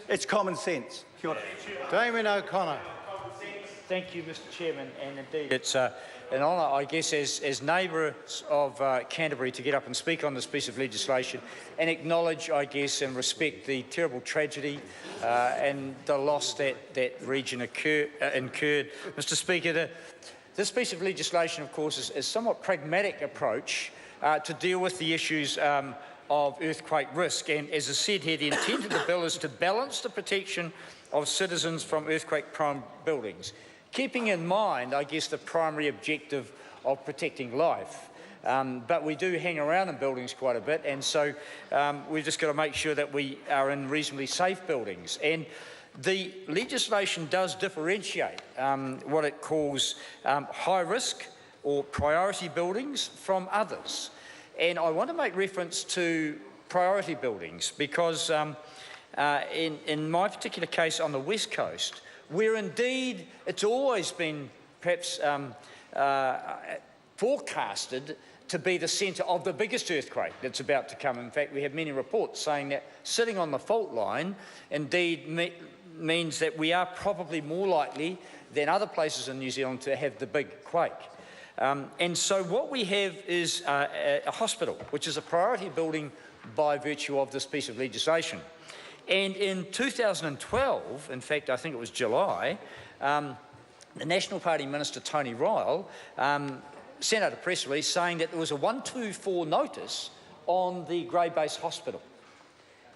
It's common sense. Kia ora. Damien O'Connor. Thank you, Mr. Chairman, and indeed it's an honour, I guess, as neighbours of Canterbury to get up and speak on this piece of legislation and acknowledge, I guess, and respect the terrible tragedy and the loss that region incurred. Mr. Speaker, this piece of legislation, of course, is a somewhat pragmatic approach to deal with the issues of earthquake risk, and as I said here, the intent of the bill is to balance the protection of citizens from earthquake-prone buildings, keeping in mind, I guess, the primary objective of protecting life. But we do hang around in buildings quite a bit, and so we've just got to make sure that we are in reasonably safe buildings. And the legislation does differentiate what it calls high-risk or priority buildings from others. And I want to make reference to priority buildings because in my particular case on the West Coast, where indeed it's always been perhaps forecasted to be the centre of the biggest earthquake that's about to come. In fact, we have many reports saying that sitting on the fault line indeed means that we are probably more likely than other places in New Zealand to have the big quake. And so what we have is a hospital, which is a priority building by virtue of this piece of legislation. And in 2012, in fact, I think it was July, the National Party Minister, Tony Ryle, sent out a press release saying that there was a 124 notice on the Grey Base Hospital.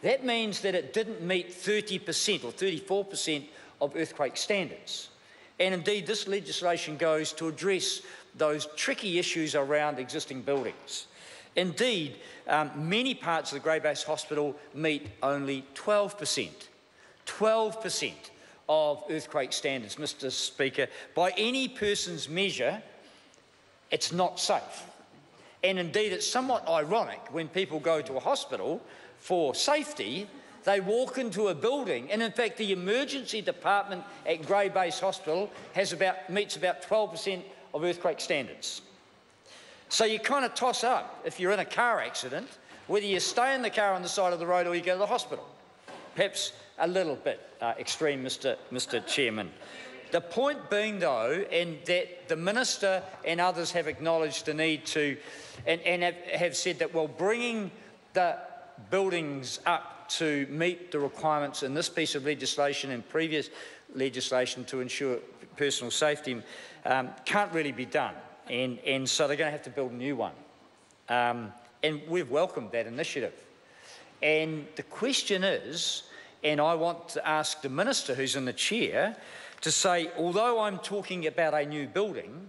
That means that it didn't meet 30% or 34% of earthquake standards. And indeed, this legislation goes to address those tricky issues around existing buildings. Indeed, many parts of the Grey Base Hospital meet only 12% of earthquake standards, Mr. Speaker. By any person's measure, it's not safe. And indeed, it's somewhat ironic when people go to a hospital for safety, they walk into a building, and in fact, the emergency department at Grey Base Hospital meets about 12% of earthquake standards. So you kind of toss up, if you're in a car accident, whether you stay in the car on the side of the road or you go to the hospital. Perhaps a little bit extreme, Mr. Chairman. The point being, though, and that the Minister and others have acknowledged the need to, and have said that, well, bringing the buildings up to meet the requirements in this piece of legislation and previous legislation to ensure personal safety can't really be done. And so they're going to have to build a new one. And we've welcomed that initiative. And the question is, and I want to ask the Minister who's in the chair to say, although I'm talking about a new building,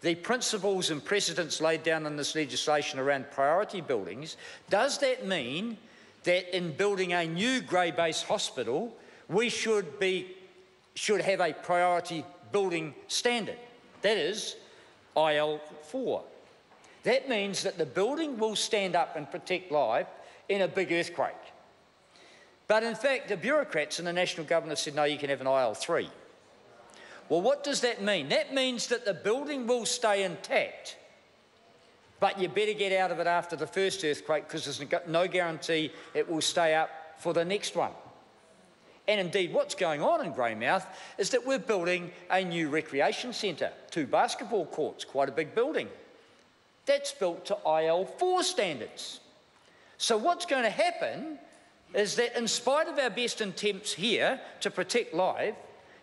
the principles and precedents laid down in this legislation around priority buildings, does that mean that in building a new Grey Base Hospital, we should have a priority building standard? That is, IL4. That means that the building will stand up and protect life in a big earthquake. But in fact, the bureaucrats in the national government have said, no, you can have an IL3. Well, what does that mean? That means that the building will stay intact, but you better get out of it after the first earthquake because there's no guarantee it will stay up for the next one. And indeed, what's going on in Greymouth is that we're building a new recreation centre, 2 basketball courts, quite a big building. That's built to IL4 standards. So what's going to happen is that in spite of our best attempts here to protect life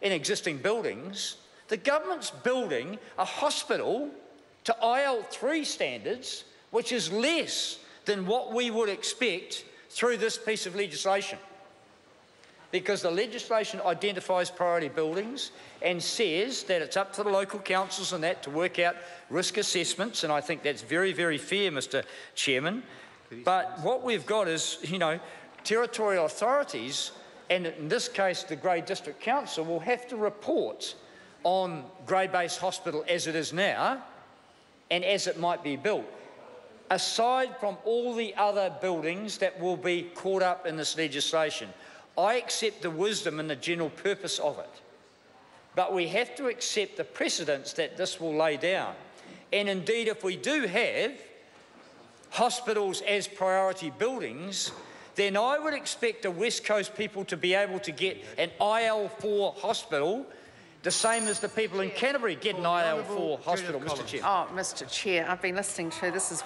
in existing buildings, the government's building a hospital to IL3 standards, which is less than what we would expect through this piece of legislation. Because the legislation identifies priority buildings and says that it's up to the local councils and that to work out risk assessments, and I think that's very, very fair, Mr. Chairman. But what we've got is, territorial authorities, and in this case the Grey District Council, will have to report on Grey Base Hospital as it is now and as it might be built, aside from all the other buildings that will be caught up in this legislation. I accept the wisdom and the general purpose of it, but we have to accept the precedents that this will lay down. And indeed, if we do have hospitals as priority buildings, then I would expect the West Coast people to be able to get an IL4 hospital the same as the people in Canterbury get an IL4 hospital, Mr Chair. Oh, Mr Chair, I've been listening to this. Is